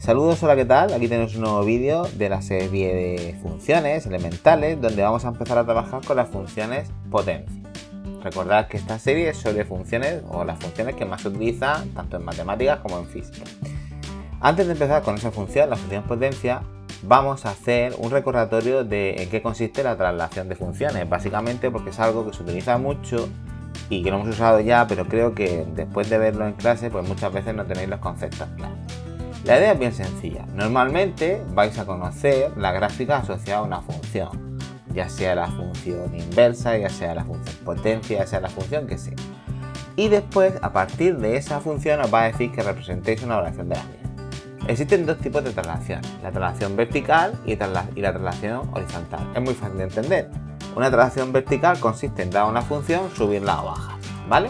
Saludos, hola, ¿qué tal? Aquí tenemos un nuevo vídeo de la serie de funciones elementales donde vamos a empezar a trabajar con las funciones potencia. Recordad que esta serie es sobre funciones o las funciones que más se utilizan tanto en matemáticas como en física. Antes de empezar con esa función, la función potencia, vamos a hacer un recordatorio de en qué consiste la traslación de funciones, básicamente porque es algo que se utiliza mucho y que lo hemos usado ya, pero creo que después de verlo en clase, pues muchas veces no tenéis los conceptos claros. La idea es bien sencilla. Normalmente vais a conocer la gráfica asociada a una función, ya sea la función inversa, ya sea la función potencia, ya sea la función que sea. Y después, a partir de esa función, os va a decir que representéis una relación de la misma. Existen dos tipos de traslación, la traslación vertical y la traslación horizontal. Es muy fácil de entender. Una traslación vertical consiste en dar una función, subirla o bajar, ¿vale?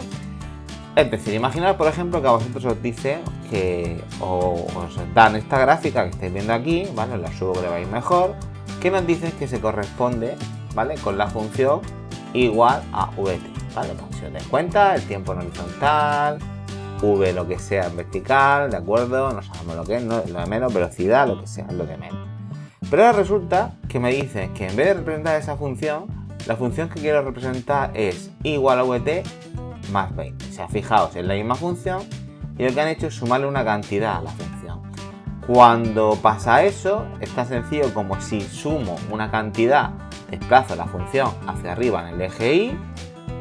Es decir, imaginad por ejemplo que a vosotros os dicen que os dan esta gráfica que estáis viendo aquí, ¿vale? Os la subo que le veáis mejor, que nos dicen que se corresponde, ¿vale? Con la función igual a vt, ¿vale? Pues si os dais cuenta, el tiempo en horizontal, v lo que sea en vertical, ¿de acuerdo? No sabemos lo que es, ¿no? Lo de menos, velocidad, lo que sea, es lo de menos. Pero ahora resulta que me dicen que en vez de representar esa función, la función que quiero representar es igual a vt más 20. O sea, fijaos, es la misma función y lo que han hecho es sumarle una cantidad a la función. Cuando pasa eso, es tan sencillo como si sumo una cantidad, desplazo la función hacia arriba en el eje Y,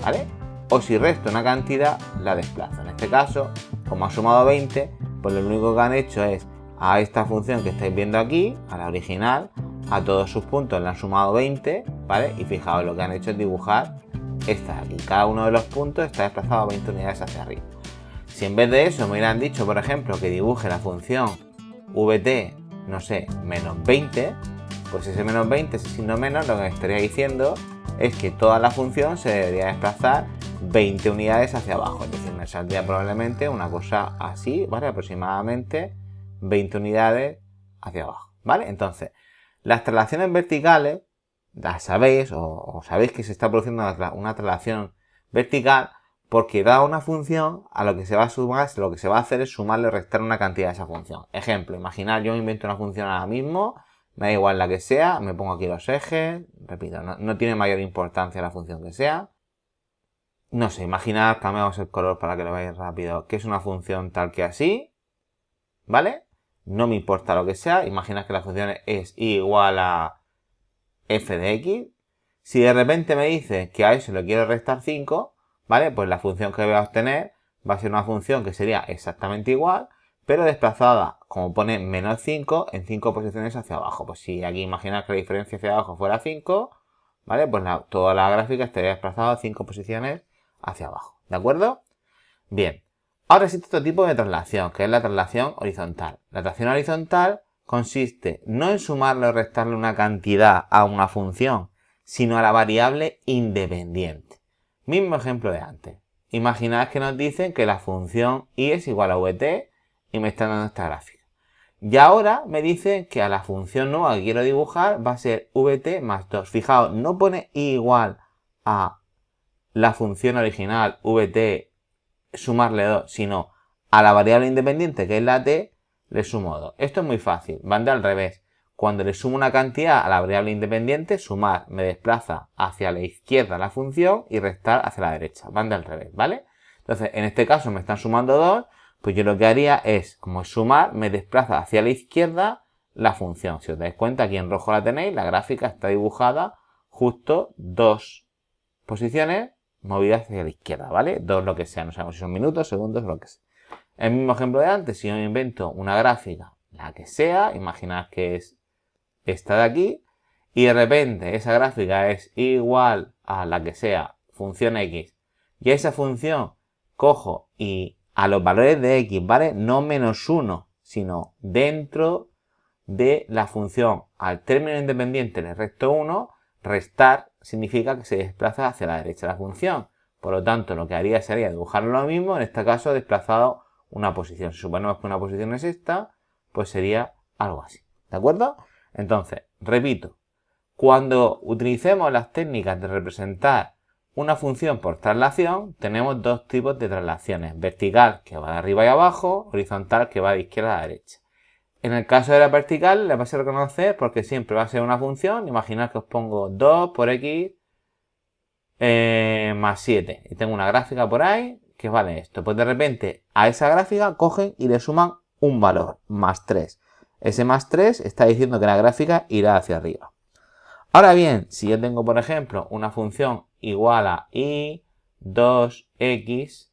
¿vale? O si resto una cantidad, la desplazo. En este caso, como ha sumado 20, pues lo único que han hecho es a esta función que estáis viendo aquí, a la original, a todos sus puntos le han sumado 20, ¿vale? Y fijaos, lo que han hecho es dibujar esta de aquí. Cada uno de los puntos está desplazado a 20 unidades hacia arriba. Si en vez de eso me hubieran dicho, por ejemplo, que dibuje la función vt, no sé, menos 20, pues ese menos 20, ese signo menos, lo que me estaría diciendo es que toda la función se debería desplazar 20 unidades hacia abajo. Es decir, me saldría probablemente una cosa así, ¿vale? Aproximadamente 20 unidades hacia abajo, ¿vale? Entonces, las traslaciones verticales, las sabéis o sabéis que se está produciendo una traslación vertical porque da una función a lo que se va a sumar, lo que se va a hacer es sumarle o restar una cantidad a esa función. Ejemplo, imaginad, yo invento una función ahora mismo, me da igual la que sea, me pongo aquí los ejes, repito, no tiene mayor importancia la función que sea. No sé, imaginad, cambiamos el color para que lo veáis rápido, que es una función tal que así, ¿vale? No me importa lo que sea, imaginad que la función es igual a f de x. Si de repente me dice que a eso le quiero restar 5, ¿vale? Pues la función que voy a obtener va a ser una función que sería exactamente igual, pero desplazada, como pone menos 5, en 5 posiciones hacia abajo. Pues si aquí imaginad que la diferencia hacia abajo fuera 5, ¿vale? Pues toda la gráfica estaría desplazada 5 posiciones hacia abajo, ¿de acuerdo? Bien, ahora existe otro tipo de traslación, que es la traslación horizontal. La traslación horizontal consiste no en sumarle o restarle una cantidad a una función, sino a la variable independiente. Mismo ejemplo de antes. Imaginad que nos dicen que la función y es igual a vt y me están dando esta gráfica. Y ahora me dicen que a la función nueva que quiero dibujar va a ser vt más 2. Fijaos, no pone igual a la función original vt sumarle 2, sino a la variable independiente que es la t, le sumo 2. Esto es muy fácil, van de al revés. Cuando le sumo una cantidad a la variable independiente, sumar me desplaza hacia la izquierda la función y restar hacia la derecha. Van de al revés, ¿vale? Entonces, en este caso me están sumando 2, pues yo lo que haría es, como es sumar, me desplaza hacia la izquierda la función. Si os dais cuenta, aquí en rojo la tenéis, la gráfica está dibujada justo 2 posiciones movidas hacia la izquierda, ¿vale? 2 lo que sea, no sabemos si son minutos, segundos, lo que sea. El mismo ejemplo de antes, si yo me invento una gráfica, la que sea, imaginad que es esta de aquí, y de repente esa gráfica es igual a la que sea, función x, y a esa función cojo y a los valores de x, ¿vale? No menos 1, sino dentro de la función al término independiente le resto 1, restar significa que se desplaza hacia la derecha de la función. Por lo tanto, lo que haría sería dibujar lo mismo, en este caso desplazado una posición. Si suponemos que una posición es esta, pues sería algo así. ¿De acuerdo? Entonces, repito, cuando utilicemos las técnicas de representar una función por traslación, tenemos dos tipos de traslaciones. Vertical, que va de arriba y abajo, horizontal, que va de izquierda a derecha. En el caso de la vertical le va a ser reconocer porque siempre va a ser una función. Imaginad que os pongo 2 por x más 7. Y tengo una gráfica por ahí que vale esto. Pues de repente a esa gráfica cogen y le suman un valor, más 3. Ese más 3 está diciendo que la gráfica irá hacia arriba. Ahora bien, si yo tengo, por ejemplo, una función igual a y 2x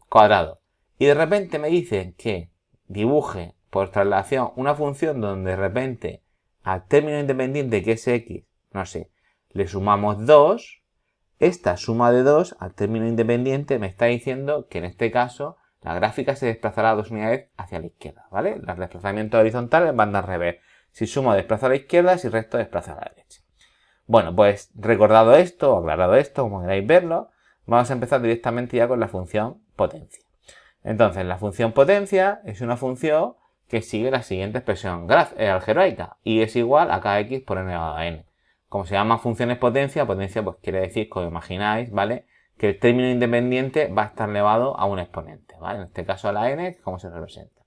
cuadrado y de repente me dicen que dibuje por traslación una función donde de repente al término independiente que es x, no sé, le sumamos 2, esta suma de 2 al término independiente me está diciendo que en este caso la gráfica se desplazará 2 unidades hacia la izquierda, ¿vale? Los desplazamientos horizontales van al revés. Si sumo desplazo a la izquierda, si resto desplazo a la derecha. Bueno, pues recordado esto, o aclarado esto, como queráis verlo, vamos a empezar directamente ya con la función potencia. Entonces, la función potencia es una función que sigue la siguiente expresión algebraica y es igual a kx por n elevado a n. Como se llaman funciones potencia, potencia pues quiere decir, como imagináis, ¿vale?, que el término independiente va a estar elevado a un exponente, ¿vale? En este caso a la n, que es como se representa.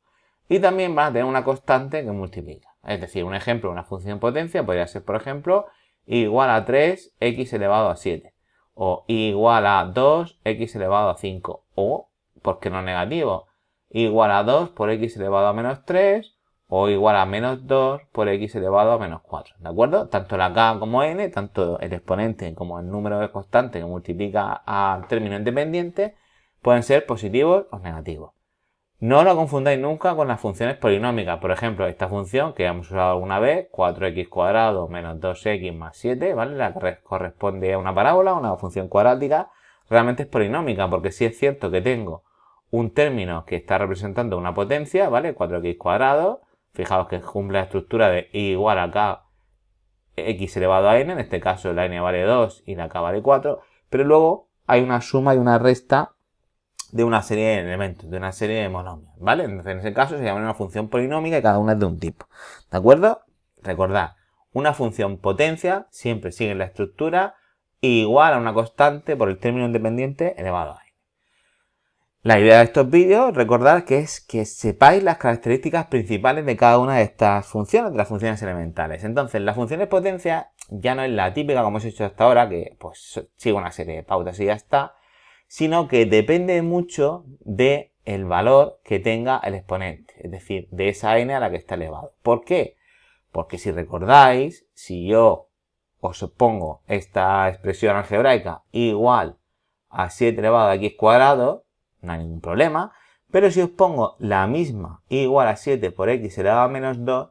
Y también van a tener una constante que multiplica. Es decir, un ejemplo de una función potencia podría ser, por ejemplo, igual a 3x elevado a 7. O igual a 2x elevado a 5. O, ¿por qué no negativo? Igual a 2 por x elevado a menos 3. O igual a menos 2 por x elevado a menos 4. ¿De acuerdo? Tanto la k como n, tanto el exponente como el número de constante que multiplica al término independiente, pueden ser positivos o negativos. No lo confundáis nunca con las funciones polinómicas. Por ejemplo, esta función que hemos usado alguna vez, 4x cuadrado menos 2x más 7, ¿vale? La que corresponde a una parábola, una función cuadrática, realmente es polinómica, porque sí es cierto que tengo un término que está representando una potencia, ¿vale? 4x cuadrado. Fijaos que cumple la estructura de y igual a k x elevado a n, en este caso la n vale 2 y la k vale 4, pero luego hay una suma y una resta de una serie de elementos, de una serie de monomios, ¿vale? Entonces, en ese caso se llama una función polinómica y cada una es de un tipo, ¿de acuerdo? Recordad, una función potencia siempre sigue la estructura igual a una constante por el término independiente elevado a n. La idea de estos vídeos, recordad que es que sepáis las características principales de cada una de estas funciones, de las funciones elementales. Entonces, la función de potencia ya no es la típica como hemos hecho hasta ahora, que pues sigue una serie de pautas y ya está, sino que depende mucho del valor que tenga el exponente, es decir, de esa n a la que está elevado. ¿Por qué? Porque si recordáis, si yo os pongo esta expresión algebraica igual a 7 elevado a x cuadrado, no hay ningún problema, pero si os pongo la misma igual a 7 por x elevado a menos 2,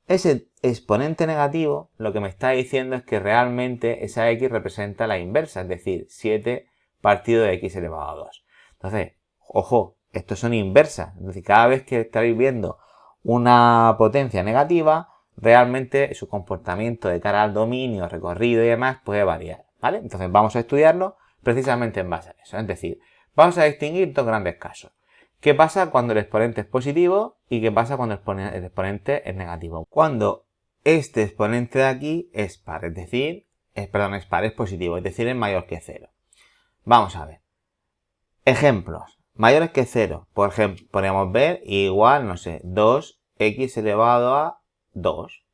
ese exponente negativo lo que me está diciendo es que realmente esa x representa la inversa, es decir, 7 partido de x elevado a 2. Entonces, ojo, estos son inversas. Es decir, cada vez que estaréis viendo una potencia negativa, realmente su comportamiento de cara al dominio, recorrido y demás puede variar, ¿vale? Entonces vamos a estudiarlo precisamente en base a eso. Es decir, vamos a distinguir dos grandes casos. ¿Qué pasa cuando el exponente es positivo y qué pasa cuando el exponente es negativo? Cuando este exponente de aquí es par, es decir, es positivo, es decir, es mayor que 0. Vamos a ver. Ejemplos. Mayores que 0. Por ejemplo, podríamos ver igual, no sé, 2x elevado a 2.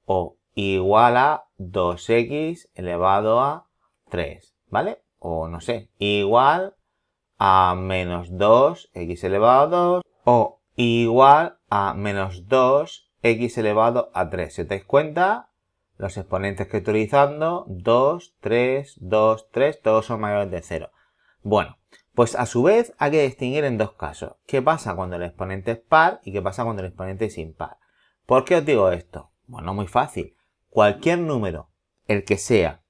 O igual a 2x elevado a 3. ¿Vale? O no sé, igual a menos 2x elevado a 2. O igual a menos 2x elevado a 3. Si os dais cuenta, los exponentes que estoy utilizando, 2, 3, 2, 3, todos son mayores de 0. Bueno, pues a su vez hay que distinguir en dos casos. ¿Qué pasa cuando el exponente es par y qué pasa cuando el exponente es impar? ¿Por qué os digo esto? Bueno, muy fácil. Cualquier número, el que sea,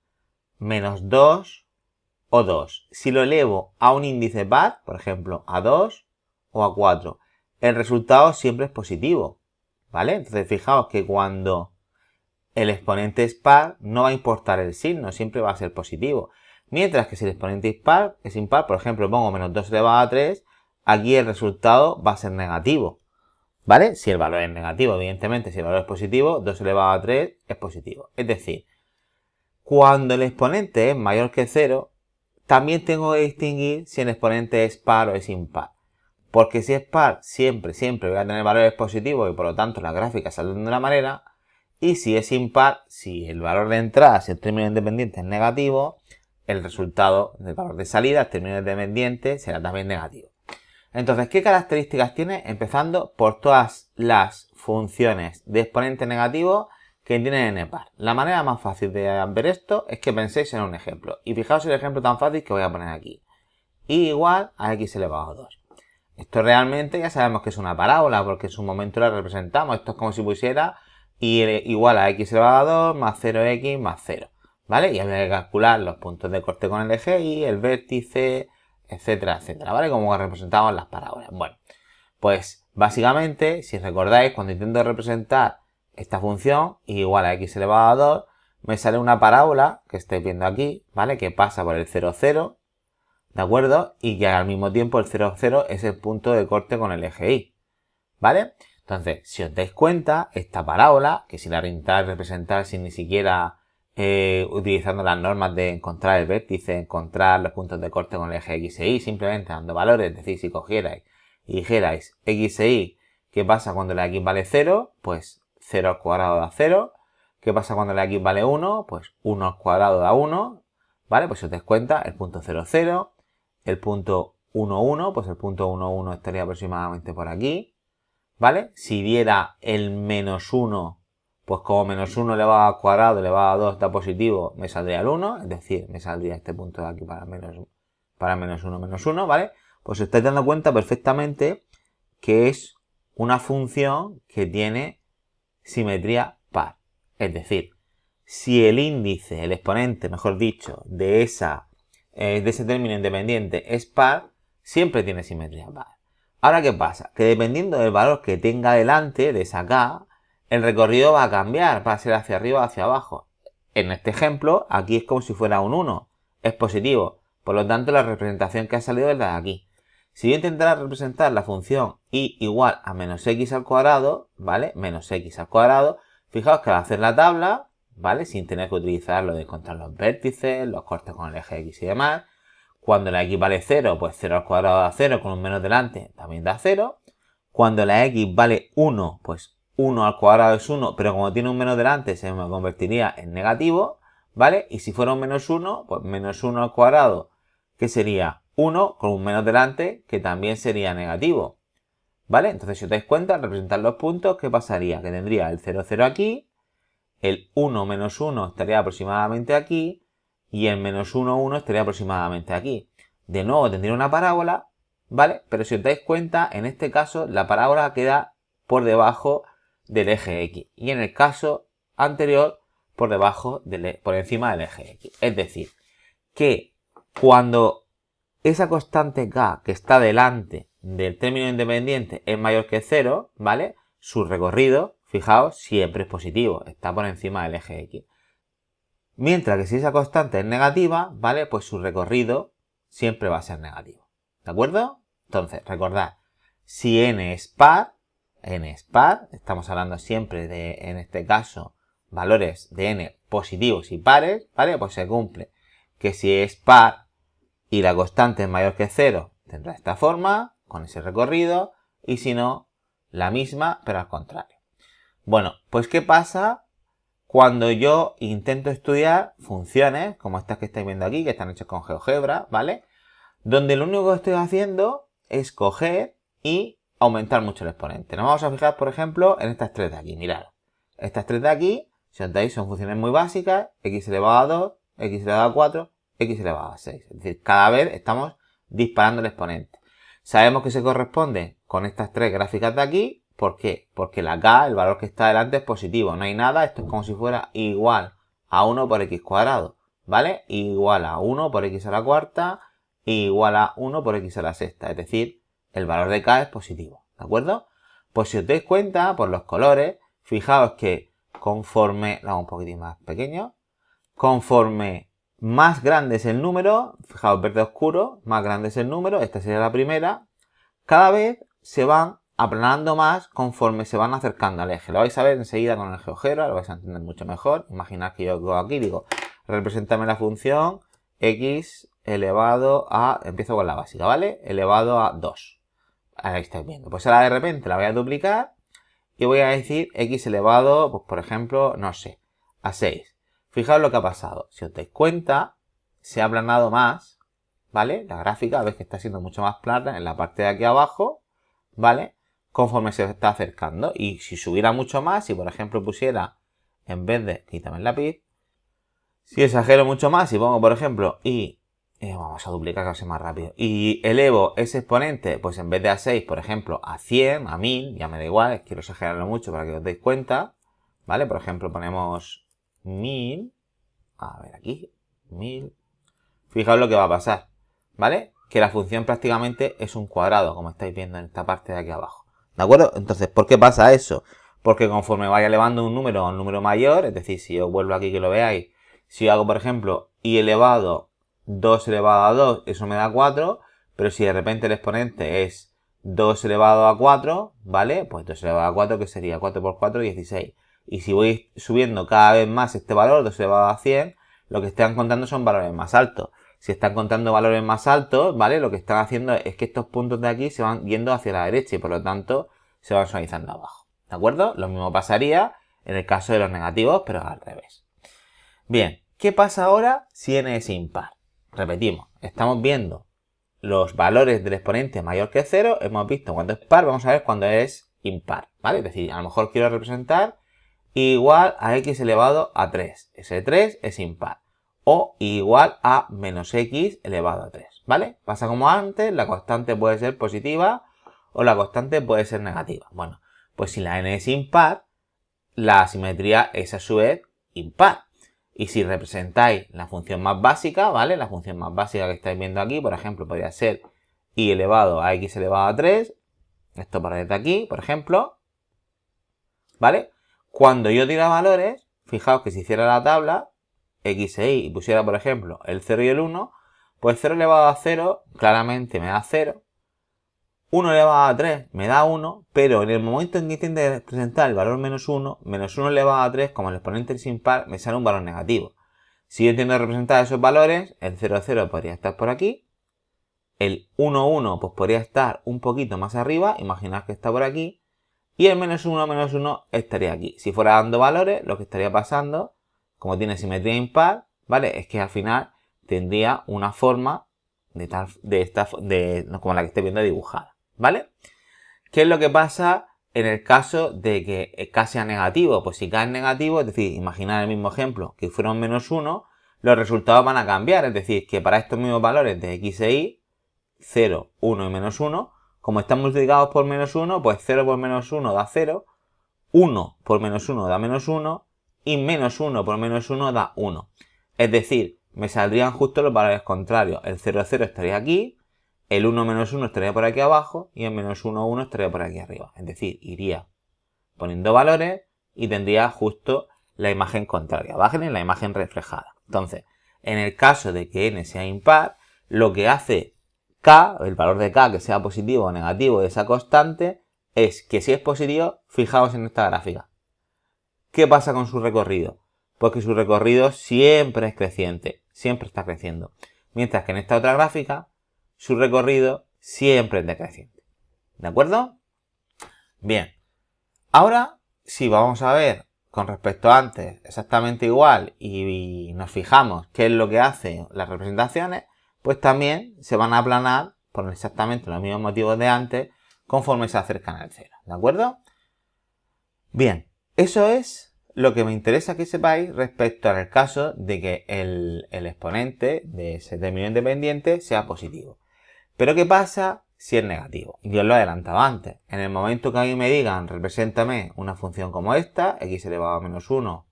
menos 2 o 2, si lo elevo a un índice par, por ejemplo, a 2 o a 4, el resultado siempre es positivo, ¿vale? Entonces fijaos que cuando el exponente es par, no va a importar el signo, siempre va a ser positivo. Mientras que si el exponente es impar, por ejemplo, pongo menos 2 elevado a 3, aquí el resultado va a ser negativo, ¿vale? Si el valor es negativo, evidentemente, si el valor es positivo, 2 elevado a 3 es positivo. Es decir, cuando el exponente es mayor que 0, también tengo que distinguir si el exponente es par o es impar. Porque si es par, siempre voy a tener valores positivos y por lo tanto las gráficas salen de una manera. Y si es impar, si el valor de entrada, si el término independiente es negativo, el resultado del valor de salida, el término independiente, será también negativo. Entonces, ¿qué características tiene? Empezando por todas las funciones de exponente negativo que tienen NPAR. La manera más fácil de ver esto es que penséis en un ejemplo. Y fijaos el ejemplo tan fácil que voy a poner aquí. Y igual a x elevado a 2. Esto realmente ya sabemos que es una parábola porque en su momento la representamos. Esto es como si pusiera y igual a x elevado a 2 más 0x más 0. ¿Vale? Y habría que calcular los puntos de corte con el eje y el vértice, etcétera, etcétera. ¿Vale? Como representamos las parábolas. Bueno, pues básicamente, si recordáis, cuando intento representar esta función igual a x elevado a 2, me sale una parábola que estáis viendo aquí, ¿vale? Que pasa por el 0, 0, ¿de acuerdo? Y que al mismo tiempo el 0, 0 es el punto de corte con el eje y, ¿vale? Entonces, si os dais cuenta, esta parábola, que si la intentáis representar sin ni siquiera utilizando las normas de encontrar el vértice, encontrar los puntos de corte con el eje x e y, simplemente dando valores, es decir, si cogierais y dijerais x e y, ¿qué pasa cuando la x vale 0? Pues 0 al cuadrado da 0. ¿Qué pasa cuando la x vale 1? Pues 1 al cuadrado da 1. ¿Vale? Pues si os dais cuenta, el punto 0, 0, el punto 1, 1, pues el punto 1, 1 estaría aproximadamente por aquí. ¿Vale? Si diera el menos 1, pues como menos 1 elevado al cuadrado elevado a 2 da positivo, me saldría el 1, es decir, me saldría este punto de aquí para menos 1, menos 1, ¿vale? Pues os estáis dando cuenta perfectamente que es una función que tiene simetría par. Es decir, si el índice, el exponente, mejor dicho, de ese término independiente es par, siempre tiene simetría par. Ahora, ¿qué pasa? Que dependiendo del valor que tenga delante de esa k, el recorrido va a cambiar, va a ser hacia arriba o hacia abajo. En este ejemplo, aquí es como si fuera un 1, es positivo. Por lo tanto, la representación que ha salido es la de aquí. Si yo intentara representar la función y igual a menos x al cuadrado, ¿vale? Menos x al cuadrado, fijaos que al hacer la tabla, ¿vale? Sin tener que utilizar lo de encontrar los vértices, los cortes con el eje x y demás, cuando la x vale 0, pues 0 al cuadrado da 0, con un menos delante también da 0. Cuando la x vale 1, pues 1 al cuadrado es 1, pero como tiene un menos delante se me convertiría en negativo, ¿vale? Y si fuera un menos 1, pues menos 1 al cuadrado, que sería 1 con un menos delante, que también sería negativo, ¿vale? Entonces, si os dais cuenta, al representar los puntos, ¿qué pasaría? Que tendría el 0, 0 aquí, el 1 menos 1 estaría aproximadamente aquí, y el menos 1, 1 estaría aproximadamente aquí. De nuevo tendría una parábola, ¿vale? Pero si os dais cuenta, en este caso la parábola queda por debajo del eje X. Y en el caso anterior, por encima del eje X. Es decir, que cuando esa constante k que está delante del término independiente es mayor que 0, ¿vale? Su recorrido, fijaos, siempre es positivo, está por encima del eje X. Mientras que si esa constante es negativa, ¿vale? Pues su recorrido siempre va a ser negativo. ¿De acuerdo? Entonces, recordad, si n es par, estamos hablando siempre de, en este caso, valores de n positivos y pares, ¿vale? Pues se cumple que si es par y la constante es mayor que 0, tendrá esta forma, con ese recorrido, y si no, la misma, pero al contrario. Bueno, pues ¿qué pasa cuando yo intento estudiar funciones, como estas que estáis viendo aquí, que están hechas con GeoGebra, ¿vale? Donde lo único que estoy haciendo es coger y aumentar mucho el exponente. Nos vamos a fijar, por ejemplo, en estas tres de aquí. Mirad, estas tres de aquí, si os dais, son funciones muy básicas, x elevado a 2, x elevado a 4, x elevado a 6. Es decir, cada vez estamos disparando el exponente. Sabemos que se corresponde con estas tres gráficas de aquí. ¿Por qué? Porque la k, el valor que está delante, es positivo. No hay nada, esto es como si fuera igual a 1 por x cuadrado, ¿vale? Igual a 1 por x a la cuarta, igual a 1 por x a la sexta. Es decir, el valor de k es positivo, ¿de acuerdo? Pues si os dais cuenta, por los colores, fijaos que conforme, lo hago un poquitín más pequeño, conforme más grande es el número, fijaos, verde oscuro, más grande es el número, esta sería la primera, cada vez se van aplanando más conforme se van acercando al eje. Lo vais a ver enseguida con el GeoGebra, lo vais a entender mucho mejor. Imaginad que yo aquí digo, represéntame la función x elevado a, empiezo con la básica, ¿vale? Elevado a 2. Ahí estáis viendo. Pues ahora de repente la voy a duplicar y voy a decir x elevado, pues por ejemplo, no sé, a 6. Fijaos lo que ha pasado. Si os dais cuenta, se ha aplanado más, ¿vale? La gráfica, ves que está siendo mucho más plana en la parte de aquí abajo, ¿vale? Conforme se está acercando. Y si subiera mucho más, si por ejemplo pusiera, en vez de, quítame el lápiz, si exagero mucho más y pongo por ejemplo y vamos a duplicar que sea más rápido. Y elevo ese exponente, pues en vez de a 6, por ejemplo, a 100, a 1000, ya me da igual, quiero exagerarlo mucho para que os deis cuenta, ¿vale? Por ejemplo, ponemos 1000, a ver aquí, 1000. Fijaos lo que va a pasar, ¿vale? Que la función prácticamente es un cuadrado, como estáis viendo en esta parte de aquí abajo, ¿de acuerdo? Entonces, ¿por qué pasa eso? Porque conforme vaya elevando un número a un número mayor, es decir, si yo vuelvo aquí que lo veáis, si yo hago, por ejemplo, y elevado 2 elevado a 2, eso me da 4, pero si de repente el exponente es 2 elevado a 4, ¿vale? Pues 2 elevado a 4, que sería 4 por 4, 16. Y si voy subiendo cada vez más este valor, 2 elevado a 100, lo que están contando son valores más altos. Si están contando valores más altos, ¿vale? Lo que están haciendo es que estos puntos de aquí se van yendo hacia la derecha y por lo tanto se van suavizando abajo. ¿De acuerdo? Lo mismo pasaría en el caso de los negativos, pero al revés. Bien, ¿qué pasa ahora si n es impar? Repetimos, estamos viendo los valores del exponente mayor que 0, hemos visto cuando es par, vamos a ver cuando es impar, ¿vale? Es decir, a lo mejor quiero representar igual a x elevado a 3. Ese 3 es impar. O igual a menos x elevado a 3, ¿vale? Pasa como antes, la constante puede ser positiva o la constante puede ser negativa. Bueno, pues si la n es impar, la simetría es a su vez impar. Y si representáis la función más básica, ¿vale? La función más básica que estáis viendo aquí, por ejemplo, podría ser y elevado a x elevado a 3. Esto por desde aquí, por ejemplo. ¿Vale? Cuando yo diera valores, fijaos que si hiciera la tabla, x e y pusiera, por ejemplo, el 0 y el 1, pues 0 elevado a 0 claramente me da 0. 1 elevado a 3 me da 1, pero en el momento en que intento representar el valor menos 1 elevado a 3, como el exponente es impar, me sale un valor negativo. Si yo intento representar esos valores, el 0, 0 podría estar por aquí, el 1, 1 pues podría estar un poquito más arriba, imaginad que está por aquí, y el menos 1 estaría aquí. Si fuera dando valores, lo que estaría pasando, como tiene simetría impar, ¿vale? Es que al final tendría una forma como la que estoy viendo dibujada, ¿vale? ¿Qué es lo que pasa en el caso de que K sea negativo? Pues si K es negativo, es decir, imaginad el mismo ejemplo, que fuera un menos 1, los resultados van a cambiar. Es decir, que para estos mismos valores de x e y, 0, 1 y menos 1, como están multiplicados por menos 1, pues 0 por menos 1 da 0, 1 por menos 1 da menos 1 y menos 1 por menos 1 da 1. Es decir, me saldrían justo los valores contrarios. El 0, 0 estaría aquí, el 1 menos 1 estaría por aquí abajo y el menos 1, 1 estaría por aquí arriba. Es decir, iría poniendo valores y tendría justo la imagen contraria, ¿vale? La imagen reflejada. Entonces, en el caso de que n sea impar, lo que hace K, el valor de K, que sea positivo o negativo de esa constante, es que si es positivo, fijaos en esta gráfica. ¿Qué pasa con su recorrido? Pues que su recorrido siempre es creciente, siempre está creciendo. Mientras que en esta otra gráfica, su recorrido siempre es decreciente. ¿De acuerdo? Bien. Ahora, si vamos a ver con respecto a antes exactamente igual y nos fijamos qué es lo que hacen las representaciones, pues también se van a aplanar por exactamente los mismos motivos de antes conforme se acercan al cero. ¿De acuerdo? Bien, eso es lo que me interesa que sepáis respecto al caso de que el exponente de ese término independiente sea positivo. Pero ¿qué pasa si es negativo? Yo os lo he adelantado antes. En el momento que a mí me digan, represéntame una función como esta, x elevado a menos 1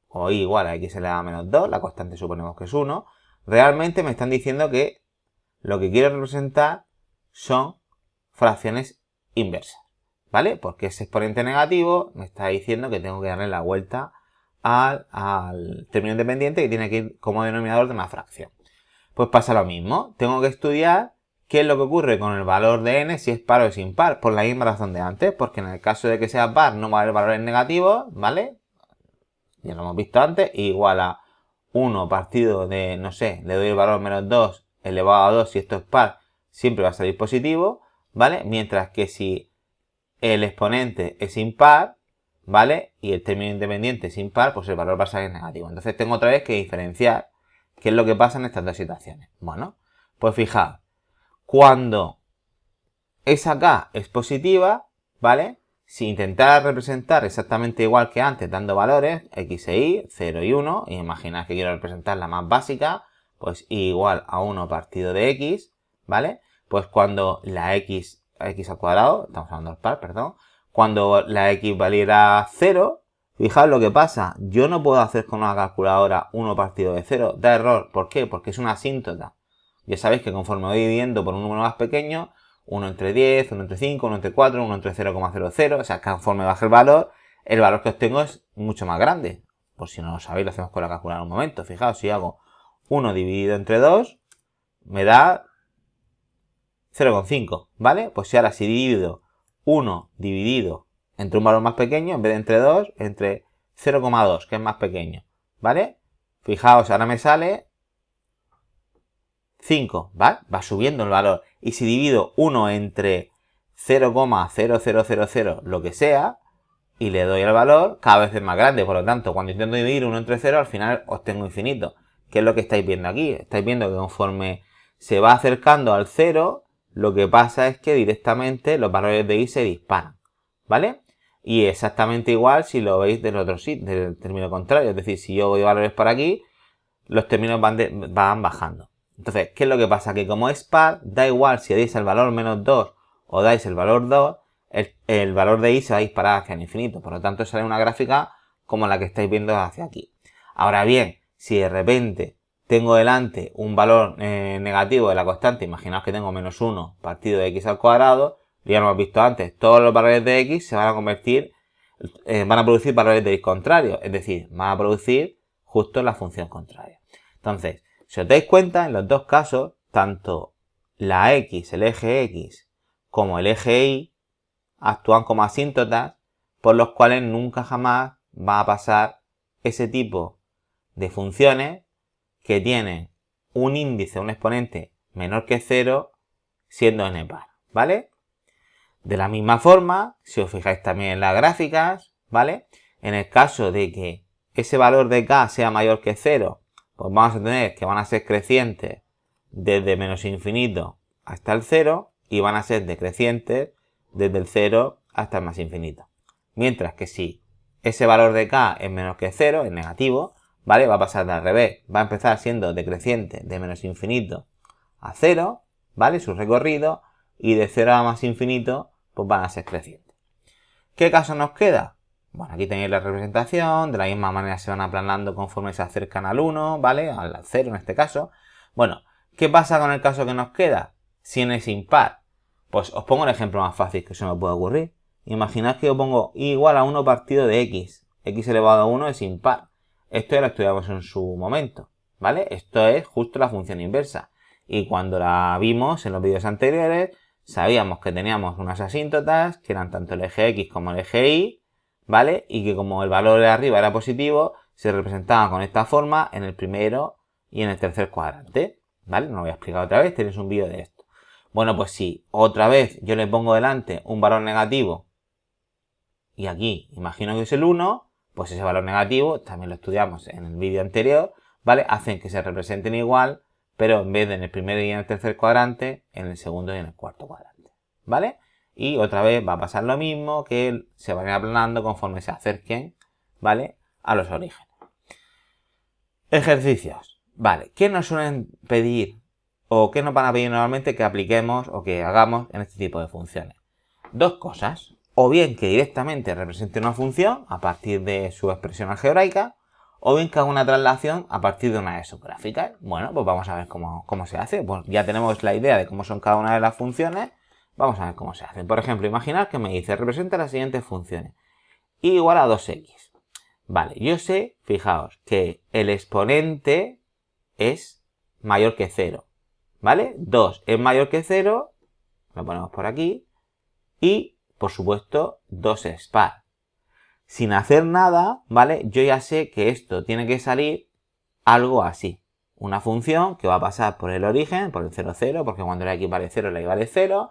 o y igual a x elevado a menos 2, la constante suponemos que es 1, realmente me están diciendo que lo que quiero representar son fracciones inversas, ¿vale? Porque ese exponente negativo me está diciendo que tengo que darle la vuelta al término independiente que tiene que ir como denominador de una fracción. Pues pasa lo mismo, tengo que estudiar qué es lo que ocurre con el valor de n si es par o es impar, por la misma razón de antes, porque en el caso de que sea par no va a haber valores negativos, ¿vale? Ya lo hemos visto antes, igual a 1 partido de, no sé, le doy el valor menos 2 elevado a 2, si esto es par, siempre va a salir positivo, ¿vale? Mientras que si el exponente es impar, ¿vale? Y el término independiente es impar, pues el valor va a ser negativo. Entonces tengo otra vez que diferenciar qué es lo que pasa en estas dos situaciones. Bueno, pues fijaos, cuando esa K es positiva, ¿vale? Si intentara representar exactamente igual que antes, dando valores, x e y, 0 y 1, y imaginad que quiero representar la más básica, pues y igual a 1 partido de x, ¿vale? Pues cuando la x al cuadrado, estamos hablando del par, perdón, cuando la x valiera 0, fijaos lo que pasa, yo no puedo hacer con una calculadora 1 partido de 0, da error, ¿por qué? Porque es una asíntota. Ya sabéis que conforme voy dividiendo por un número más pequeño, 1 entre 10, 1 entre 5, 1 entre 4, 1 entre 0,00, o sea, conforme baje el valor que obtengo es mucho más grande. Por si no lo sabéis, lo hacemos con la calculadora un momento. Fijaos, si hago 1 dividido entre 2, me da 0,5, ¿vale? Pues si ahora si divido 1 dividido entre un valor más pequeño, en vez de entre 2, entre 0,2, que es más pequeño, ¿vale? Fijaos, ahora me sale 5, ¿vale? Va subiendo el valor. Y si divido 1 entre 0,0000, lo que sea, y le doy el valor, cada vez es más grande. Por lo tanto, cuando intento dividir 1 entre 0, al final obtengo infinito. ¿Qué es lo que estáis viendo aquí? Estáis viendo que conforme se va acercando al 0, lo que pasa es que directamente los valores de y se disparan, ¿vale? Y exactamente igual si lo veis del otro sitio, del término contrario. Es decir, si yo doy valores para aquí, los términos van bajando. Entonces, ¿qué es lo que pasa? Que como es par, da igual si dais el valor menos 2 o dais el valor 2, el valor de y se va a disparar hacia el infinito. Por lo tanto, sale una gráfica como la que estáis viendo hacia aquí. Ahora bien, si de repente tengo delante un valor negativo de la constante, imaginaos que tengo menos 1 partido de x al cuadrado, ya lo hemos visto antes, todos los valores de x se van a convertir, van a producir valores de y contrarios, es decir, van a producir justo la función contraria. Entonces, si os dais cuenta, en los dos casos, tanto la x, el eje x, como el eje y, actúan como asíntotas, por los cuales nunca jamás va a pasar ese tipo de funciones que tienen un índice, un exponente menor que 0, siendo n par, ¿vale? De la misma forma, si os fijáis también en las gráficas, ¿vale? En el caso de que ese valor de k sea mayor que 0, pues vamos a tener que van a ser crecientes desde menos infinito hasta el 0 y van a ser decrecientes desde el 0 hasta el más infinito. Mientras que si ese valor de k es menos que 0, es negativo, ¿vale? Va a pasar al revés, va a empezar siendo decreciente de menos infinito a 0, ¿vale? Su recorrido, y de 0 a más infinito, pues van a ser crecientes. ¿Qué caso nos queda? Bueno, aquí tenéis la representación, de la misma manera se van aplanando conforme se acercan al 1, ¿vale? Al 0 en este caso. Bueno, ¿qué pasa con el caso que nos queda? Si n es impar. Pues os pongo un ejemplo más fácil que se me puede ocurrir. Imaginad que yo pongo y igual a 1 partido de x. X elevado a 1 es impar. Esto ya lo estudiamos en su momento, ¿vale? Esto es justo la función inversa. Y cuando la vimos en los vídeos anteriores, sabíamos que teníamos unas asíntotas, que eran tanto el eje x como el eje y, ¿vale? Y que como el valor de arriba era positivo, se representaba con esta forma en el primero y en el tercer cuadrante, ¿vale? No lo voy a explicar otra vez, tenéis un vídeo de esto. Bueno, pues si otra vez yo le pongo delante un valor negativo y aquí imagino que es el 1, pues ese valor negativo, también lo estudiamos en el vídeo anterior, ¿vale? Hacen que se representen igual, pero en vez de en el primer y en el tercer cuadrante, en el segundo y en el cuarto cuadrante, ¿vale? Y otra vez va a pasar lo mismo, que se van aplanando conforme se acerquen, ¿vale? A los orígenes. Ejercicios. Vale, ¿qué nos suelen pedir o qué nos van a pedir normalmente que apliquemos o que hagamos en este tipo de funciones? Dos cosas. O bien que directamente represente una función a partir de su expresión algebraica, o bien que haga una traslación a partir de una de sus gráficas. Bueno, pues vamos a ver cómo se hace. Pues ya tenemos la idea de cómo son cada una de las funciones. Vamos a ver cómo se hace. Por ejemplo, imaginad que me dice, representa las siguientes funciones. Y igual a 2x. Vale, yo sé, fijaos, que el exponente es mayor que 0. ¿Vale? 2 es mayor que 0. Lo ponemos por aquí. Y, por supuesto, 2 es par. Sin hacer nada, ¿vale? Yo ya sé que esto tiene que salir algo así. Una función que va a pasar por el origen, por el 0, 0, porque cuando la x vale 0, la y vale 0.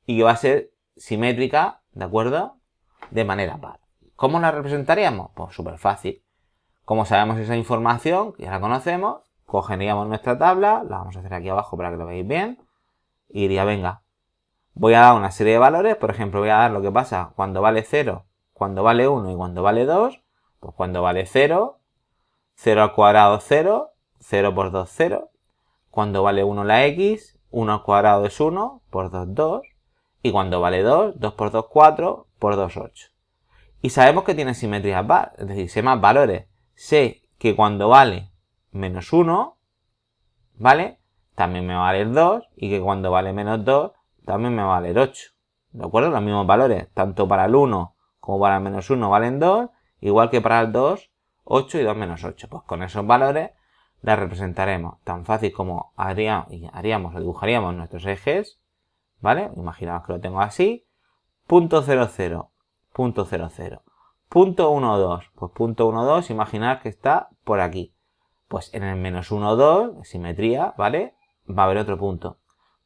y que va a ser simétrica, ¿de acuerdo? De manera par. ¿Cómo la representaríamos? Pues súper fácil. Como sabemos esa información, ya la conocemos, cogeríamos nuestra tabla, la vamos a hacer aquí abajo para que lo veáis bien, y diría, venga, voy a dar una serie de valores, por ejemplo, voy a dar lo que pasa cuando vale 0, cuando vale 1 y cuando vale 2, pues cuando vale 0, 0 al cuadrado 0, 0 por 2 0, cuando vale 1 la x, 1 al cuadrado es 1, por 2 2, y cuando vale 2, 2 por 2 4, por 2 8. Y sabemos que tiene simetría par, es decir, sé más valores. Sé que cuando vale menos 1, ¿vale? También me va a valer 2 y que cuando vale menos 2 también me va a valer 8. ¿De acuerdo? Los mismos valores, tanto para el 1 como para el menos 1 valen 2, igual que para el 2, 8 y 2 menos 8. Pues con esos valores las representaremos tan fácil como haríamos o dibujaríamos nuestros ejes, ¿vale? Imaginamos que lo tengo así, punto 0, 0, punto 0, 0, punto 1, 2, pues punto 1, 2, imaginar que está por aquí. Pues en el menos 1, 2, simetría, ¿vale? Va a haber otro punto.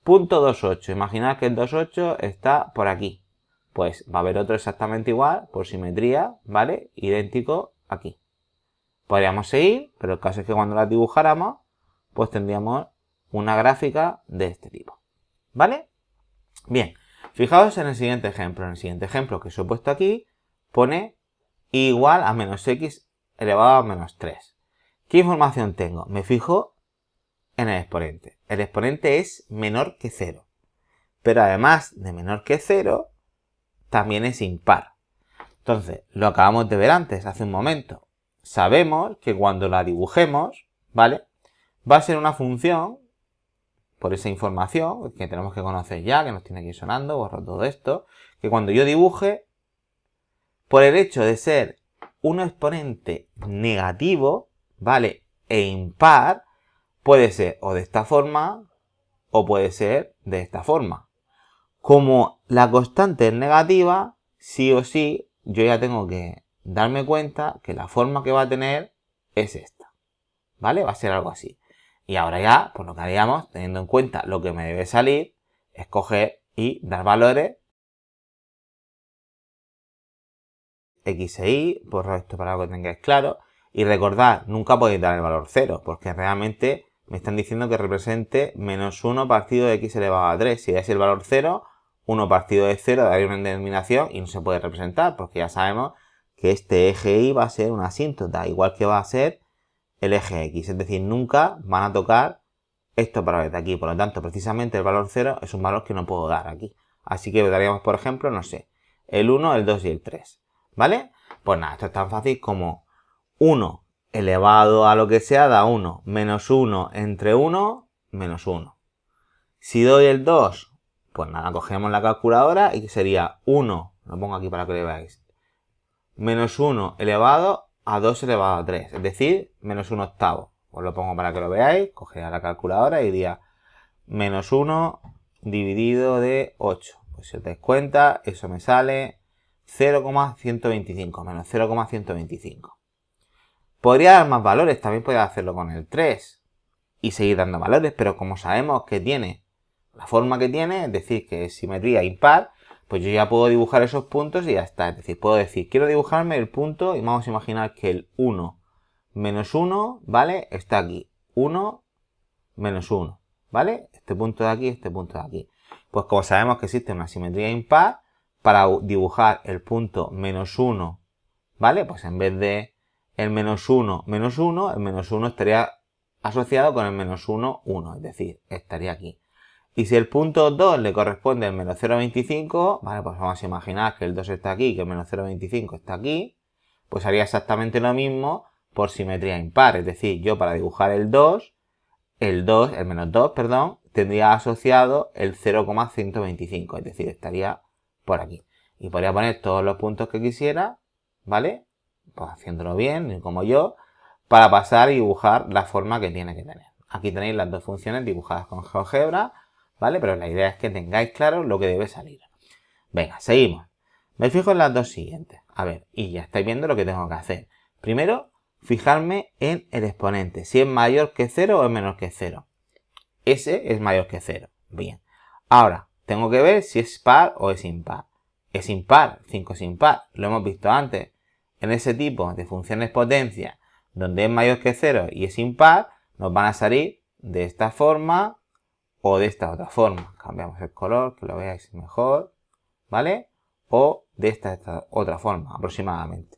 Punto 2, 8, imaginad que el 2, 8 está por aquí. Pues va a haber otro exactamente igual, por simetría, ¿vale? Idéntico aquí. Podríamos seguir, pero el caso es que cuando las dibujáramos, pues tendríamos una gráfica de este tipo. ¿Vale? Bien, fijaos en el siguiente ejemplo. En el siguiente ejemplo que os he puesto aquí, pone igual a menos x elevado a menos 3. ¿Qué información tengo? Me fijo en el exponente. El exponente es menor que 0. Pero además de menor que 0, también es impar. Entonces, lo acabamos de ver antes, hace un momento. Sabemos que cuando la dibujemos, ¿vale? Va a ser una función, por esa información, que tenemos que conocer ya, que nos tiene que ir sonando, borro todo esto, que cuando yo dibuje, por el hecho de ser un exponente negativo, ¿vale? E impar, puede ser o de esta forma o puede ser de esta forma. Como la constante es negativa, sí o sí, yo ya tengo que darme cuenta que la forma que va a tener es esta. ¿Vale? Va a ser algo así. Y ahora ya, pues lo que haríamos, teniendo en cuenta lo que me debe salir, es coger y dar valores X e Y, por esto para que tengáis claro. Y recordad, nunca podéis dar el valor 0, porque realmente me están diciendo que represente menos 1 partido de x elevado a 3. Si dais el valor 0, 1 partido de 0 daría una denominación y no se puede representar, porque ya sabemos que este eje Y va a ser una asíntota, igual que va a ser el eje X. Es decir, nunca van a tocar estos valores de aquí. Por lo tanto, precisamente el valor 0 es un valor que no puedo dar aquí. Así que daríamos, por ejemplo, no sé, el 1, el 2 y el 3. ¿Vale? Pues nada, esto es tan fácil como 1 elevado a lo que sea da 1, menos 1 entre 1, menos 1. Si doy el 2, pues nada, cogemos la calculadora y sería 1, lo pongo aquí para que lo veáis, menos 1 elevado a 2 elevado a 3, es decir, menos 1 octavo. Os lo pongo para que lo veáis, cogería la calculadora y diría menos 1 dividido de 8. Pues si os dais cuenta, eso me sale 0,125, menos 0,125. Podría dar más valores, también podría hacerlo con el 3 y seguir dando valores, pero como sabemos que tiene la forma que tiene, es decir, que es simetría impar, pues yo ya puedo dibujar esos puntos y ya está. Es decir, puedo decir, quiero dibujarme el punto y vamos a imaginar que el 1 menos 1, ¿vale? Está aquí. 1 menos 1, ¿vale? Este punto de aquí, este punto de aquí. Pues como sabemos que existe una simetría impar, para dibujar el punto menos 1, ¿vale? Pues en vez de el menos 1, menos 1, el menos 1 estaría asociado con el menos 1, 1. Es decir, estaría aquí. Y si el punto 2 le corresponde al menos 0,25, ¿vale? Pues vamos a imaginar que el 2 está aquí y que el menos 0,25 está aquí. Pues haría exactamente lo mismo por simetría impar. Es decir, yo para dibujar el menos 2, perdón, tendría asociado el 0,125, es decir, estaría por aquí. Y podría poner todos los puntos que quisiera, ¿vale? Pues haciéndolo bien, como yo, para pasar y dibujar la forma que tiene que tener. Aquí tenéis las dos funciones dibujadas con GeoGebra, ¿vale? Pero la idea es que tengáis claro lo que debe salir. Venga, seguimos. Me fijo en las dos siguientes. A ver, y ya estáis viendo lo que tengo que hacer. Primero, fijarme en el exponente, si es mayor que 0 o es menor que 0. Ese es mayor que 0. Bien. Ahora, tengo que ver si es par o es impar. Es impar, 5 es impar, lo hemos visto antes. En ese tipo de funciones potencia, donde es mayor que 0 y es impar, nos van a salir de esta forma o de esta otra forma. Cambiamos el color, que lo veáis mejor, ¿vale? O de esta otra forma, aproximadamente.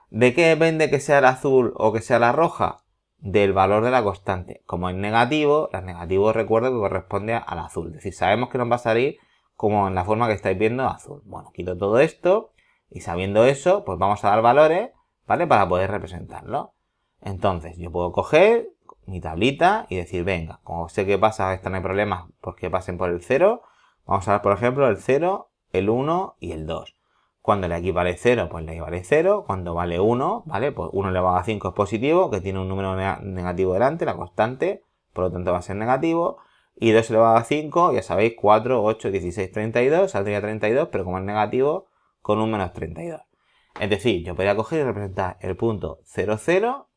¿De qué depende que sea el azul o que sea la roja? Del valor de la constante. Como es negativo, el negativo recuerdo que corresponde al azul. Es decir, sabemos que nos va a salir como en la forma que estáis viendo azul. Bueno, quito todo esto y sabiendo eso, pues vamos a dar valores, ¿vale? Para poder representarlo. Entonces, yo puedo coger mi tablita y decir, venga, como sé que pasa, esto no hay problema porque pasen por el 0, vamos a ver, por ejemplo, el 0, el 1 y el 2. Cuando le equivale 0, pues le equivale 0. Cuando vale 1, ¿vale? Pues 1 elevado a 5 es positivo, que tiene un número negativo delante, la constante, por lo tanto va a ser negativo. Y 2 elevado a 5, ya sabéis, 4, 8, 16, 32, saldría 32, pero como es negativo, con un menos 32. Es decir, yo podría coger y representar el punto 0, 0,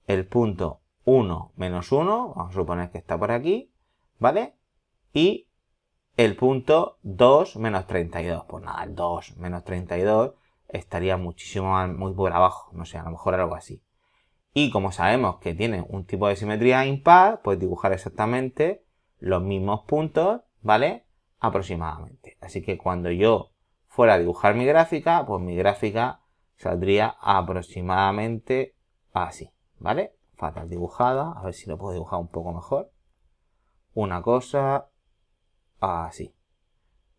el punto 1, menos 1, vamos a suponer que está por aquí, ¿vale? Y el punto 2 menos 32. Pues nada, el 2 menos 32 estaría muchísimo muy por abajo. No sé, a lo mejor algo así. Y como sabemos que tiene un tipo de simetría impar, pues dibujar exactamente los mismos puntos, ¿vale? Aproximadamente. Así que cuando yo fuera a dibujar mi gráfica, pues mi gráfica saldría aproximadamente así, ¿vale? Fatal dibujada. A ver si lo puedo dibujar un poco mejor. Una cosa así,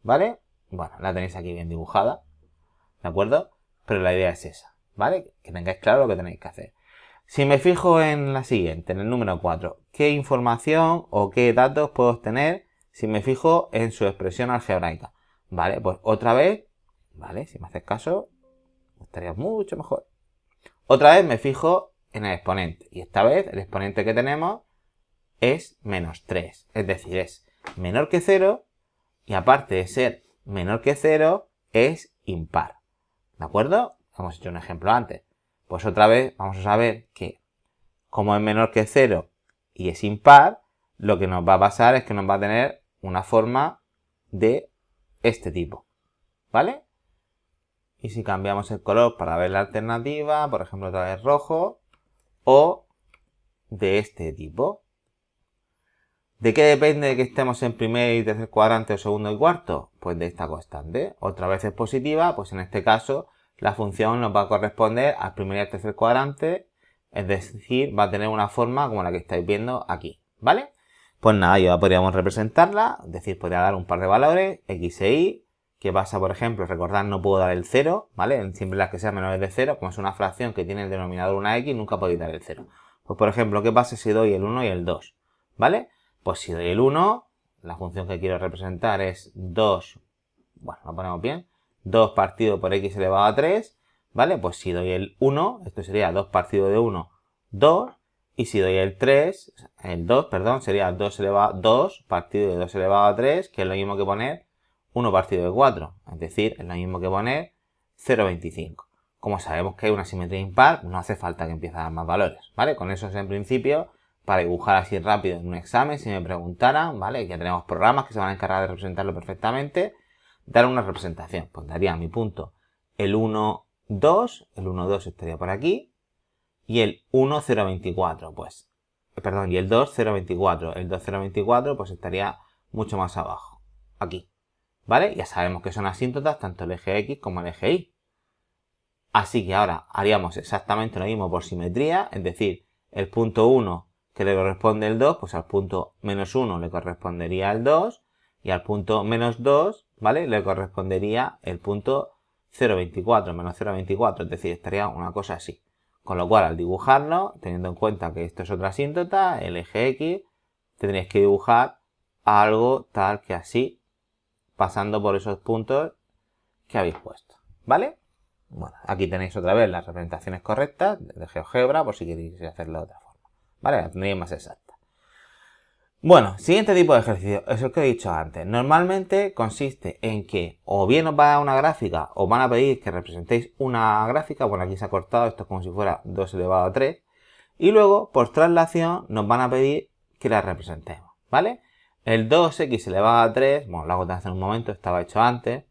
¿vale? Bueno, la tenéis aquí bien dibujada, ¿de acuerdo? Pero la idea es esa, ¿vale? Que tengáis claro lo que tenéis que hacer. Si me fijo en la siguiente, en el número 4, ¿qué información o qué datos puedo obtener si me fijo en su expresión algebraica? Vale, pues otra vez, ¿vale? Si me haces caso, estaría mucho mejor. Otra vez me fijo en el exponente. Y esta vez el exponente que tenemos es menos 3. Es decir, es menor que 0 y aparte de ser menor que 0, es impar. ¿De acuerdo? Hemos hecho un ejemplo antes. Pues otra vez vamos a saber que como es menor que 0 y es impar, lo que nos va a pasar es que nos va a tener una forma de este tipo. ¿Vale? Y si cambiamos el color para ver la alternativa, por ejemplo otra vez rojo, o de este tipo. ¿De qué depende de que estemos en primer y tercer cuadrante o segundo y cuarto? Pues de esta constante. Otra vez es positiva, pues en este caso la función nos va a corresponder al primer y al tercer cuadrante, es decir, va a tener una forma como la que estáis viendo aquí, ¿vale? Pues nada, ya podríamos representarla, es decir, podría dar un par de valores, x e y, que pasa, por ejemplo, recordad, no puedo dar el 0, ¿vale? Siempre las que sean menores de 0, como es una fracción que tiene el denominador una x, nunca podéis dar el 0. Pues por ejemplo, ¿qué pasa si doy el 1 y el 2? ¿Vale? Pues si doy el 1, la función que quiero representar es 2, bueno, lo ponemos bien, 2 partido por x elevado a 3, ¿vale? Pues si doy el 1, esto sería 2 partido de 1, 2, y si doy el 3, el 2, perdón, sería 2 partido de 2 elevado a 3, que es lo mismo que poner 1 partido de 4, es decir, es lo mismo que poner 0,25. Como sabemos que hay una simetría impar, no hace falta que empiece a dar más valores, ¿vale? Con eso es en principio para dibujar así rápido en un examen, si me preguntaran, ¿vale? Ya tenemos programas que se van a encargar de representarlo perfectamente. Dar una representación, pues daría mi punto el 1, 2, el 1, 2 estaría por aquí, y el 1, 0, 24, pues, perdón, y el 2, 0, 24, el 2, 0, 24, pues estaría mucho más abajo, aquí, ¿vale? Ya sabemos que son asíntotas tanto el eje X como el eje Y. Así que ahora haríamos exactamente lo mismo por simetría, es decir, el punto 1 que le corresponde el 2, pues al punto menos 1 le correspondería el 2 y al punto menos 2, ¿vale? Le correspondería el punto 0,24, menos 0,24, es decir, estaría una cosa así. Con lo cual, al dibujarlo, teniendo en cuenta que esto es otra asíntota, el eje X, tendréis que dibujar algo tal que así, pasando por esos puntos que habéis puesto, ¿vale? Bueno, aquí tenéis otra vez las representaciones correctas de GeoGebra, por si queréis hacerlo de otra forma. ¿Vale? La tendréis más exacta. Bueno, siguiente tipo de ejercicio, es el que he dicho antes. Normalmente consiste en que o bien os va a dar una gráfica, o van a pedir que representéis una gráfica, bueno, aquí se ha cortado, esto es como si fuera 2 elevado a 3, y luego, por traslación, nos van a pedir que la representemos, ¿vale? El 2x elevado a 3, bueno, lo hago hace un momento, estaba hecho antes,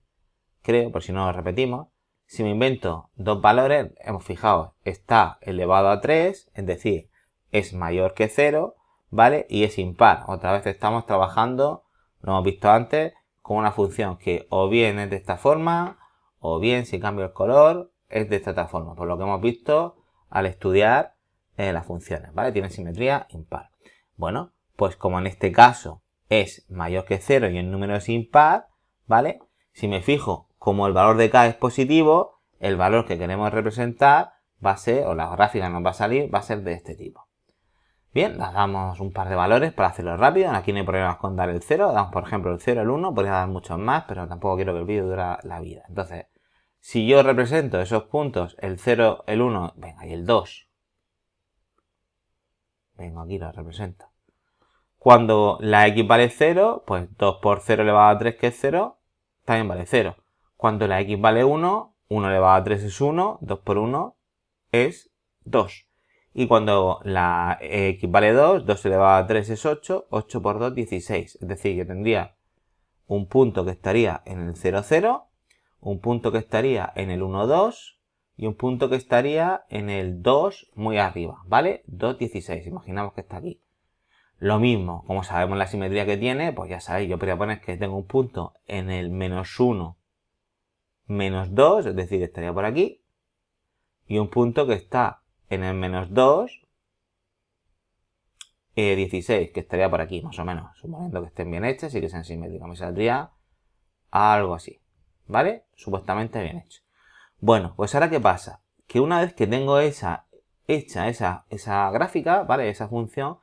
creo, por si no lo repetimos. Si me invento dos valores, hemos fijado, está elevado a 3, es decir, es mayor que 0, ¿vale? Y es impar. Otra vez estamos trabajando, lo hemos visto antes, con una función que o bien es de esta forma, o bien si cambio el color, es de esta otra forma. Por lo que hemos visto al estudiar las funciones, ¿vale? Tiene simetría impar. Bueno, pues como en este caso es mayor que 0 y el número es impar, ¿vale? Si me fijo, como el valor de k es positivo, el valor que queremos representar va a ser, o la gráfica nos va a salir, va a ser de este tipo. Bien, le damos un par de valores para hacerlo rápido. Aquí no hay problemas con dar el 0. Damos, por ejemplo, el 0, el 1. Podría dar muchos más, pero tampoco quiero que el vídeo dure la vida. Entonces, si yo represento esos puntos, el 0, el 1, venga, y el 2. Vengo aquí, lo represento. Cuando la x vale 0, pues 2 por 0 elevado a 3, que es 0, también vale 0. Cuando la x vale 1, 1 elevado a 3 es 1, 2 por 1 es 2. Y cuando la x vale 2, 2 elevado a 3 es 8, 8 por 2, 16. Es decir, que tendría un punto que estaría en el 0, 0, un punto que estaría en el 1, 2 y un punto que estaría en el 2 muy arriba, ¿vale? 2, 16. Imaginamos que está aquí. Lo mismo, como sabemos la simetría que tiene, pues ya sabéis, yo podría poner que tengo un punto en el menos 1, menos 2, es decir, estaría por aquí, y un punto que está en el menos 2, 16, que estaría por aquí, más o menos, suponiendo que estén bien hechas y que sean simétricas. Me saldría algo así, ¿vale? Supuestamente bien hecho. Bueno, pues ahora ¿qué pasa? Que una vez que tengo hecha esa gráfica, ¿vale? Esa función,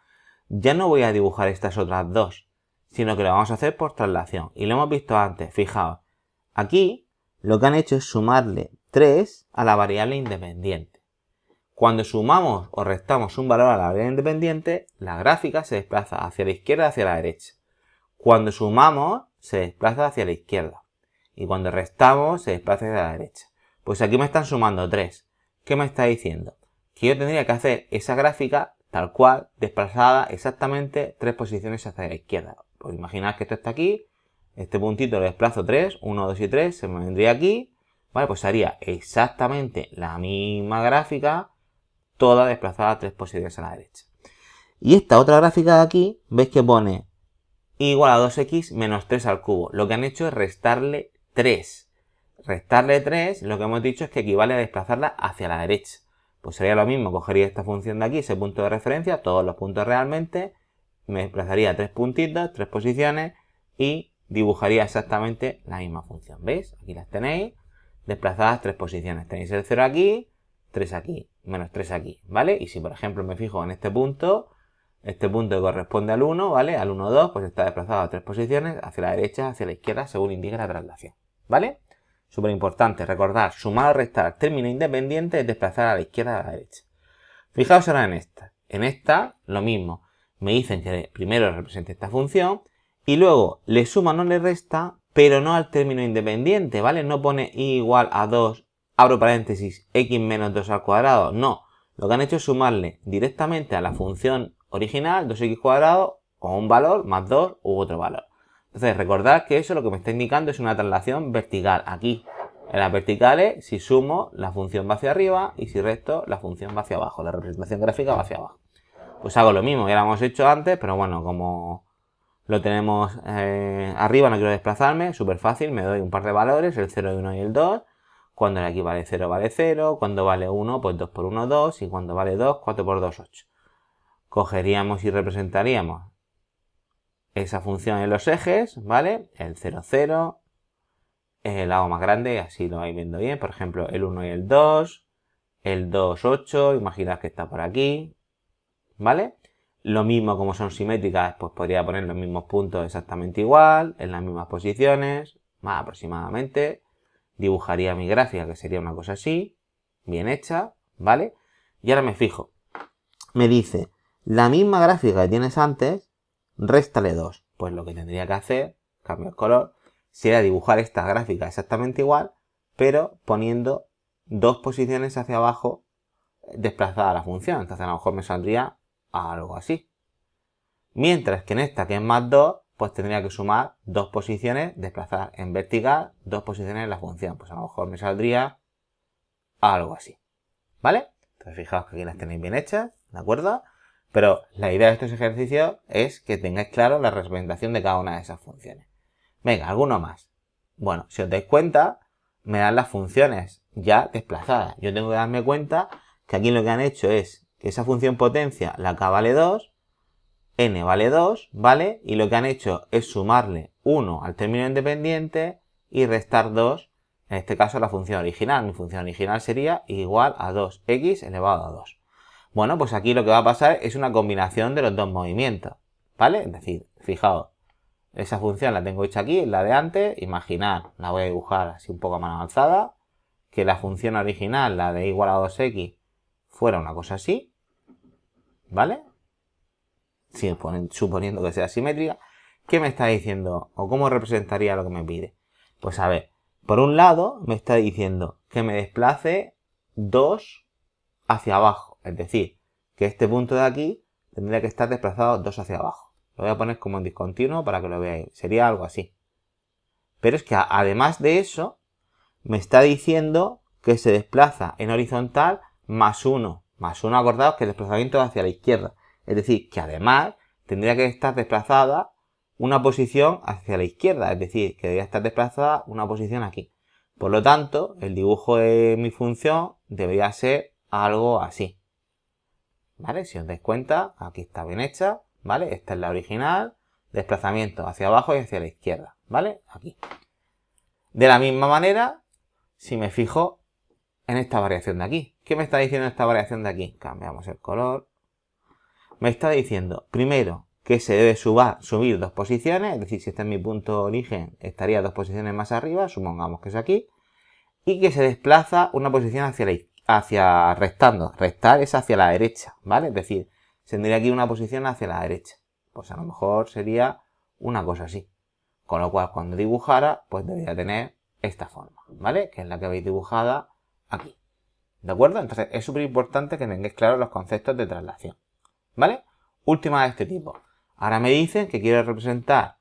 ya no voy a dibujar estas otras dos, sino que lo vamos a hacer por traslación. Y lo hemos visto antes, fijaos. Aquí lo que han hecho es sumarle 3 a la variable independiente. Cuando sumamos o restamos un valor a la variable independiente, la gráfica se desplaza hacia la izquierda y hacia la derecha. Cuando sumamos, se desplaza hacia la izquierda. Y cuando restamos, se desplaza hacia la derecha. Pues aquí me están sumando 3. ¿Qué me está diciendo? Que yo tendría que hacer esa gráfica tal cual, desplazada exactamente 3 posiciones hacia la izquierda. Pues imaginad que esto está aquí, este puntito lo desplazo 3, 1, 2 y 3, se me vendría aquí, ¿vale? Pues haría exactamente la misma gráfica, toda desplazada 3 posiciones a la derecha. Y esta otra gráfica de aquí, veis que pone igual a 2x menos 3 al cubo. Lo que han hecho es restarle 3. Restarle 3, lo que hemos dicho es que equivale a desplazarla hacia la derecha. Pues sería lo mismo, cogería esta función de aquí, ese punto de referencia, todos los puntos realmente, me desplazaría 3 puntitos, 3 posiciones y dibujaría exactamente la misma función. ¿Veis? Aquí las tenéis, desplazadas 3 posiciones. Tenéis el 0 aquí, 3 aquí, menos 3 aquí, ¿vale? Y si por ejemplo me fijo en este punto que corresponde al 1, ¿vale? Al 1, 2, pues está desplazado a 3 posiciones, hacia la derecha, hacia la izquierda, según indica la traslación, ¿vale? Súper importante, recordar, sumar o restar término independiente es desplazar a la izquierda y a la derecha. Fijaos ahora en esta. En esta, lo mismo. Me dicen que primero represente esta función y luego le suma o no le resta, pero no al término independiente, ¿vale? No pone y igual a 2, abro paréntesis, x menos 2 al cuadrado. No, lo que han hecho es sumarle directamente a la función original, 2x cuadrado, o un valor, más 2 u otro valor. Entonces, recordad que eso lo que me está indicando es una traslación vertical. Aquí, en las verticales, si sumo, la función va hacia arriba y si resto, la función va hacia abajo. La representación gráfica va hacia abajo. Pues hago lo mismo, ya lo hemos hecho antes, pero bueno, como lo tenemos arriba, no quiero desplazarme, súper fácil, me doy un par de valores, el 0, el 1 y el 2. Cuando aquí vale 0, vale 0. Cuando vale 1, pues 2 por 1, 2. Y cuando vale 2, 4 por 2, 8. Cogeríamos y representaríamos esa función en los ejes, ¿vale? El 0, 0, el lado más grande, así lo vais viendo bien. Por ejemplo, el 1 y el 2, el 2, 8, imaginad que está por aquí, ¿vale? Lo mismo, como son simétricas, pues podría poner los mismos puntos exactamente igual, en las mismas posiciones, más aproximadamente. Dibujaría mi gráfica, que sería una cosa así, bien hecha, ¿vale? Y ahora me fijo. Me dice, la misma gráfica que tienes antes, réstale 2. Pues lo que tendría que hacer, cambio el color, sería dibujar esta gráfica exactamente igual, pero poniendo 2 posiciones hacia abajo desplazada a la función. Entonces a lo mejor me saldría algo así. Mientras que en esta, que es más 2, pues tendría que sumar dos posiciones, desplazar en vertical dos posiciones en la función. Pues a lo mejor me saldría algo así, ¿vale? Entonces fijaos que aquí las tenéis bien hechas, ¿de acuerdo? Pero la idea de estos ejercicios es que tengáis claro la representación de cada una de esas funciones. Venga, alguno más. Bueno, si os dais cuenta, me dan las funciones ya desplazadas. Yo tengo que darme cuenta que aquí lo que han hecho es que esa función potencia, la k vale 2, n vale 2, ¿vale? Y lo que han hecho es sumarle 1 al término independiente y restar 2, en este caso la función original. Mi función original sería igual a 2x elevado a 2. Bueno, pues aquí lo que va a pasar es una combinación de los dos movimientos, ¿vale? Es decir, fijaos, esa función la tengo hecha aquí, la de antes. Imaginad, la voy a dibujar así un poco más avanzada, que la función original, la de igual a 2x, fuera una cosa así, ¿vale? Suponiendo que sea simétrica. ¿Qué me está diciendo? ¿O cómo representaría lo que me pide? Pues a ver, por un lado me está diciendo que me desplace 2 hacia abajo. Es decir, que este punto de aquí tendría que estar desplazado 2 hacia abajo. Lo voy a poner como en discontinuo para que lo veáis. Sería algo así. Pero es que además de eso, me está diciendo que se desplaza en horizontal más 1. Más 1, acordaos que el desplazamiento es hacia la izquierda. Es decir, que además tendría que estar desplazada una posición hacia la izquierda. Es decir, que debería estar desplazada una posición aquí. Por lo tanto, el dibujo de mi función debería ser algo así. ¿Vale? Si os dais cuenta, aquí está bien hecha, ¿vale? Esta es la original, desplazamiento hacia abajo y hacia la izquierda, ¿vale? Aquí. De la misma manera, si me fijo en esta variación de aquí. ¿Qué me está diciendo esta variación de aquí? Cambiamos el color. Me está diciendo, primero, que se debe subir dos posiciones, es decir, si este es mi punto de origen, estaría dos posiciones más arriba, supongamos que es aquí, y que se desplaza una posición hacia restando. Restar es hacia la derecha, ¿vale? Es decir, tendría aquí una posición hacia la derecha. Pues a lo mejor sería una cosa así. Con lo cual, cuando dibujara, pues debería tener esta forma, ¿vale? Que es la que veis dibujada aquí. ¿De acuerdo? Entonces, es súper importante que tengáis claros los conceptos de traslación, ¿vale? Última de este tipo. Ahora me dicen que quiero representar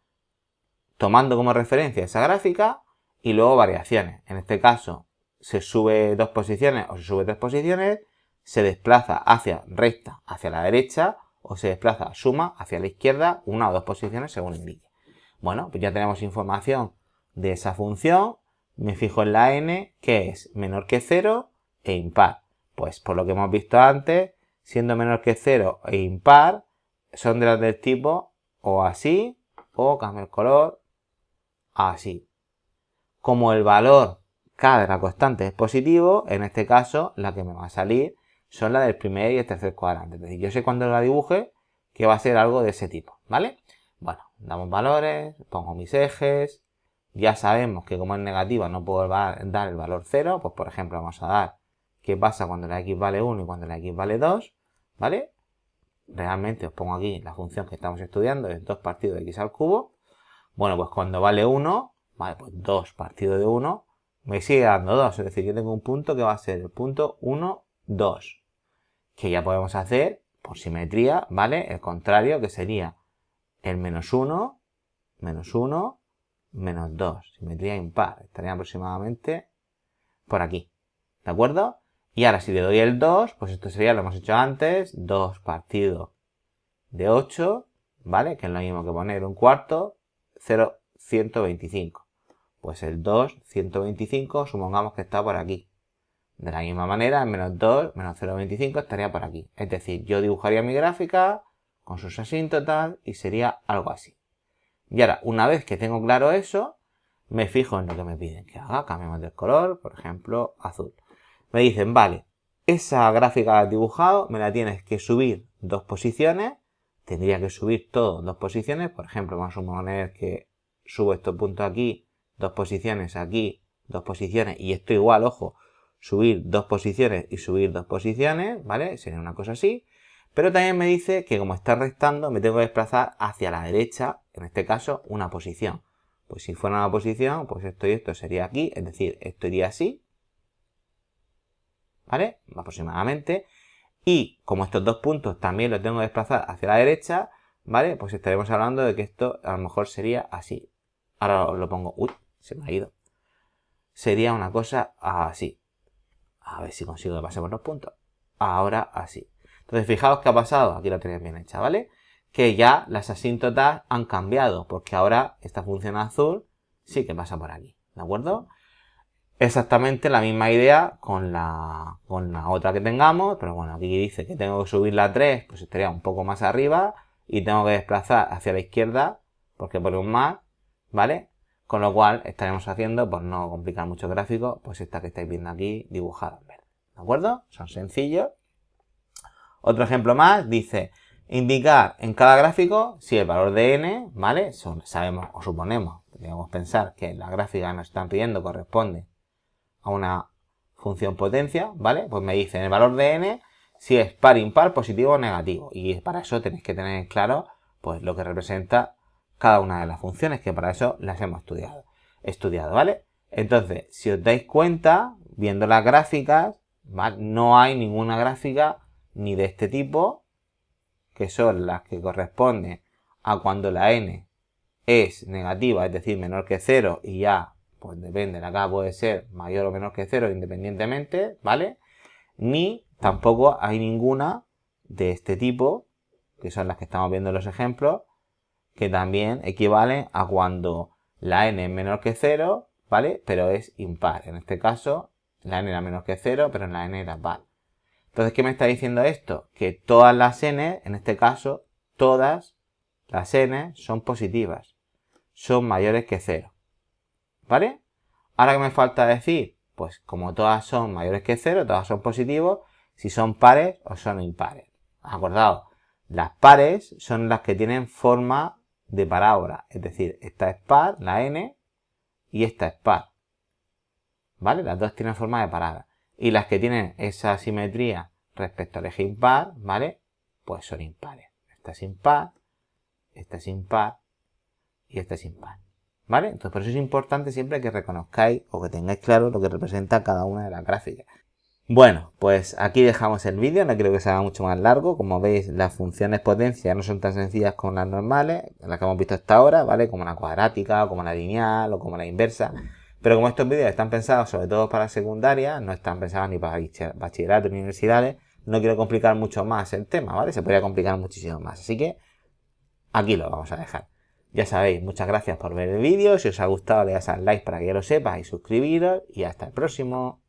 tomando como referencia esa gráfica y luego variaciones. En este caso, se sube dos posiciones o se sube tres posiciones, se desplaza recta hacia la derecha o se desplaza suma hacia la izquierda una o dos posiciones según indique. Bueno, pues ya tenemos información de esa función. Me fijo en la n, que es menor que 0 e impar. Pues por lo que hemos visto antes, siendo menor que 0 e impar, son de las del tipo o así, o cambio el color, así. Como el valor k de la constante es positivo, en este caso la que me va a salir son las del primer y el tercer cuadrante. Es decir, yo sé cuando la dibuje que va a ser algo de ese tipo, ¿vale? Bueno, damos valores, pongo mis ejes. Ya sabemos que como es negativa no puedo dar el valor 0. Pues por ejemplo vamos a dar qué pasa cuando la x vale 1 y cuando la x vale 2, ¿vale? Realmente os pongo aquí la función que estamos estudiando, es 2 partido de x al cubo. Bueno, pues cuando vale 1, vale, pues 2 partido de 1 me sigue dando 2. Es decir, yo tengo un punto que va a ser el punto 1, 2. Que ya podemos hacer por simetría, ¿vale? El contrario, que sería el menos 1, menos 1, menos 2. Simetría impar. Estaría aproximadamente por aquí. ¿De acuerdo? Y ahora si le doy el 2, pues esto sería, lo hemos hecho antes, 2 partido de 8, ¿vale? Que es lo mismo que poner un cuarto, 0, 125. Pues el 2, 125, supongamos que está por aquí. De la misma manera, el menos 2, menos 0,25 estaría por aquí. Es decir, yo dibujaría mi gráfica con sus asíntotas y sería algo así. Y ahora, una vez que tengo claro eso, me fijo en lo que me piden que haga. Cambiamos de color, por ejemplo, azul. Me dicen, vale, esa gráfica que has dibujado me la tienes que subir dos posiciones. Tendría que subir todo dos posiciones. Por ejemplo, vamos a suponer que subo estos puntos aquí, dos posiciones aquí, dos posiciones. Y esto igual, ojo, subir dos posiciones y subir dos posiciones, ¿vale? Sería una cosa así. Pero también me dice que como está restando, me tengo que desplazar hacia la derecha, en este caso, una posición. Pues si fuera una posición, pues esto y esto sería aquí, es decir, esto iría así, ¿vale? Aproximadamente. Y como estos dos puntos también los tengo que desplazar hacia la derecha, ¿vale? Pues estaremos hablando de que esto a lo mejor sería así. Ahora os lo pongo. Uy, se me ha ido. Sería una cosa así. A ver si consigo que pasemos los puntos. Ahora así. Entonces, fijaos qué ha pasado. Aquí lo tenéis bien hecha, ¿vale? Que ya las asíntotas han cambiado, porque ahora esta función azul sí que pasa por aquí, ¿de acuerdo? Exactamente la misma idea con la otra que tengamos, pero bueno, aquí dice que tengo que subir la 3, pues estaría un poco más arriba, y tengo que desplazar hacia la izquierda, porque pone un más, ¿vale? Con lo cual estaremos haciendo, por no complicar mucho el gráfico, pues esta que estáis viendo aquí dibujada en verde, ¿de acuerdo? Son sencillos. Otro ejemplo más dice, indicar en cada gráfico si el valor de n, ¿vale? Sabemos o suponemos, debemos pensar que la gráfica que nos están pidiendo corresponde a una función potencia, ¿vale? Pues me dicen el valor de n si es par, impar, positivo o negativo. Y para eso tenéis que tener claro pues lo que representa cada una de las funciones, que para eso las hemos estudiado, ¿vale? Entonces, si os dais cuenta, viendo las gráficas, ¿vale? No hay ninguna gráfica ni de este tipo, que son las que corresponden a cuando la n es negativa, es decir, menor que 0, y ya, pues depende, de acá puede ser mayor o menor que 0 independientemente, ¿vale? Ni tampoco hay ninguna de este tipo, que son las que estamos viendo en los ejemplos, que también equivalen a cuando la n es menor que 0, ¿vale? Pero es impar. En este caso, la n era menor que 0, pero en la n era par. Entonces, ¿qué me está diciendo esto? Que todas las n, en este caso, todas las n son positivas. Son mayores que 0. ¿Vale? Ahora, ¿qué me falta decir? Pues como todas son mayores que 0, todas son positivos, si son pares o son impares. Acordaos, las pares son las que tienen forma de parábola. Es decir, esta es par, la n, y esta es par. ¿Vale? Las dos tienen forma de parábola. Y las que tienen esa simetría respecto al eje impar, ¿vale? Pues son impares. Esta es impar, esta es impar y esta es impar. ¿Vale? Entonces, por eso es importante siempre que reconozcáis o que tengáis claro lo que representa cada una de las gráficas. Bueno, pues aquí dejamos el vídeo, no creo que se haga mucho más largo. Como veis, las funciones potencia no son tan sencillas como las normales, las que hemos visto hasta ahora, ¿vale? Como la cuadrática, o como la lineal, o como la inversa. Pero como estos vídeos están pensados sobre todo para secundaria, no están pensados ni para bachillerato ni universidades, no quiero complicar mucho más el tema, ¿vale? Se podría complicar muchísimo más. Así que aquí lo vamos a dejar. Ya sabéis, muchas gracias por ver el vídeo. Si os ha gustado, le das al like para que ya lo sepas y suscribiros. Y hasta el próximo.